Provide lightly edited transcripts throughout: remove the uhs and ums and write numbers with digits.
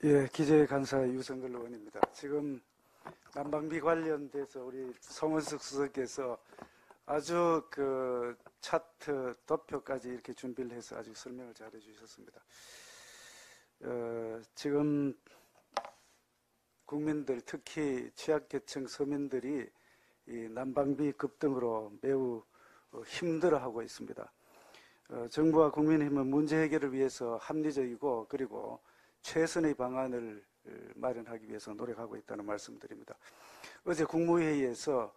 예, 기재의 간사 유성글 의원입니다. 지금 난방비 관련돼서 우리 송원석 수석께서 아주 그 차트 도표까지 이렇게 준비를 해서 아주 설명을 잘 해주셨습니다. 지금 국민들, 특히 취약계층 서민들이 이 난방비 급등으로 매우 힘들어하고 있습니다. 정부와 국민의힘은 문제 해결을 위해서 합리적이고 그리고 최선의 방안을 마련하기 위해서 노력하고 있다는 말씀드립니다. 어제 국무회의에서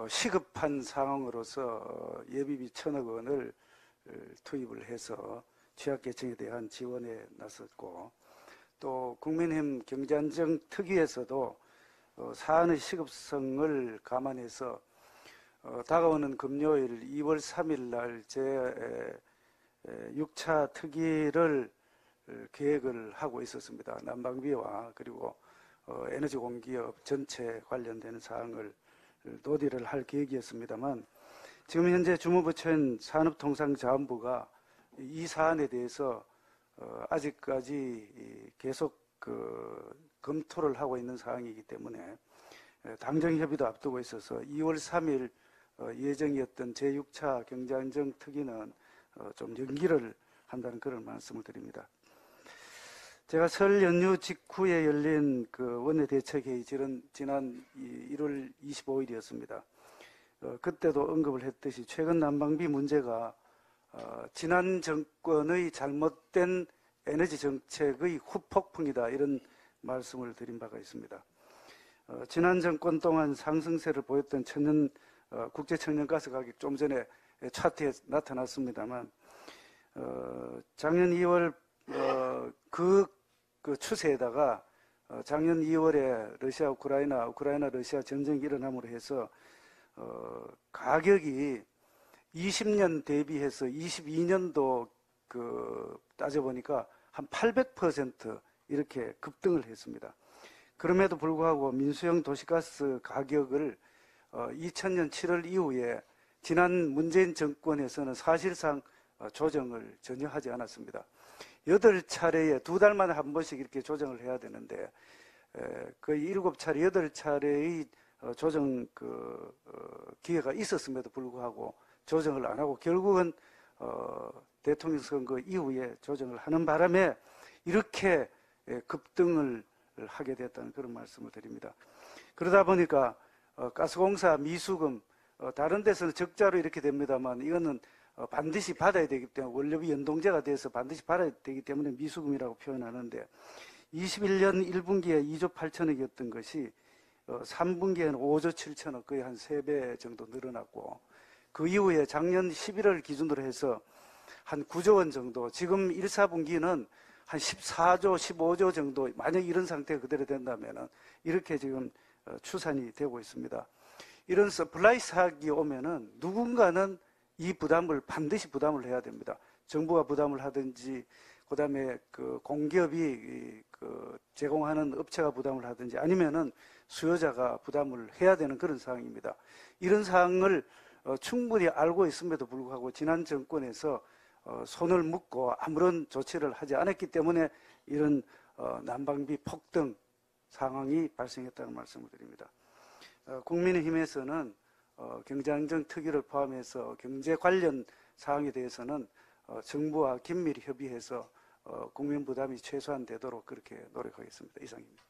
시급한 상황으로서 예비비 1,000억 원을 투입을 해서 취약계층에 대한 지원에 나섰고, 또 국민의힘 경제안정 특위에서도 사안의 시급성을 감안해서 다가오는 금요일 2월 3일 날 제6차 특위를 계획을 하고 있었습니다. 난방비와 그리고 에너지 공기업 전체 관련되는 사항을 논의를 할 계획이었습니다만, 지금 현재 주무부처인 산업통상자원부가 이 사안에 대해서 아직까지 계속 검토를 하고 있는 상황이기 때문에 당정 협의도 앞두고 있어서 2월 3일 예정이었던 제6차 경제안정 특위는 좀 연기를 한다는 그런 말씀을 드립니다. 제가 설 연휴 직후에 열린 그 원내대책회의 지난 1월 25일이었습니다. 그때도 언급을 했듯이 최근 난방비 문제가 지난 정권의 잘못된 에너지 정책의 후폭풍이다, 이런 말씀을 드린 바가 있습니다. 지난 정권 동안 상승세를 보였던 국제 천연가스 가격, 좀 전에 차트에 나타났습니다만, 작년 2월 그 추세에다가 작년 2월에 러시아 우크라이나 러시아 전쟁이 일어남으로 해서 가격이 20년 대비해서 22년도 따져보니까 한 800% 이렇게 급등을 했습니다. 그럼에도 불구하고 민수형 도시가스 가격을 2000년 7월 이후에 지난 문재인 정권에서는 사실상 조정을 전혀 하지 않았습니다. 8차례에 2달마다 한 번씩 이렇게 조정을 해야 되는데, 거의 7차례, 8차례의 조정 기회가 있었음에도 불구하고 조정을 안 하고 결국은 대통령 선거 이후에 조정을 하는 바람에 이렇게 급등을 하게 됐다는 그런 말씀을 드립니다. 그러다 보니까 가스공사 미수금, 다른 데서는 적자로 이렇게 됩니다만, 이거는 반드시 받아야 되기 때문에, 원료비 연동제가 돼서 반드시 받아야 되기 때문에 미수금이라고 표현하는데, 21년 1분기에 2조 8천억이었던 것이 3분기에는 5조 7천억, 거의 한 3배 정도 늘어났고, 그 이후에 작년 11월 기준으로 해서 한 9조 원 정도, 지금 1, 4분기는 한 14조, 15조 정도, 만약 이런 상태가 그대로 된다면 이렇게 지금 추산이 되고 있습니다. 이런 서플라이 사학이 오면은 누군가는 이 부담을 반드시 부담을 해야 됩니다. 정부가 부담을 하든지, 그 다음에 공기업이 제공하는 업체가 부담을 하든지, 아니면은 수요자가 부담을 해야 되는 그런 상황입니다. 이런 상황을 충분히 알고 있음에도 불구하고 지난 정권에서 손을 묶고 아무런 조치를 하지 않았기 때문에 이런 난방비 폭등 상황이 발생했다는 말씀을 드립니다. 국민의힘에서는 경제안정 특위를 포함해서 경제 관련 사항에 대해서는 정부와 긴밀히 협의해서 국민 부담이 최소한 되도록 그렇게 노력하겠습니다. 이상입니다.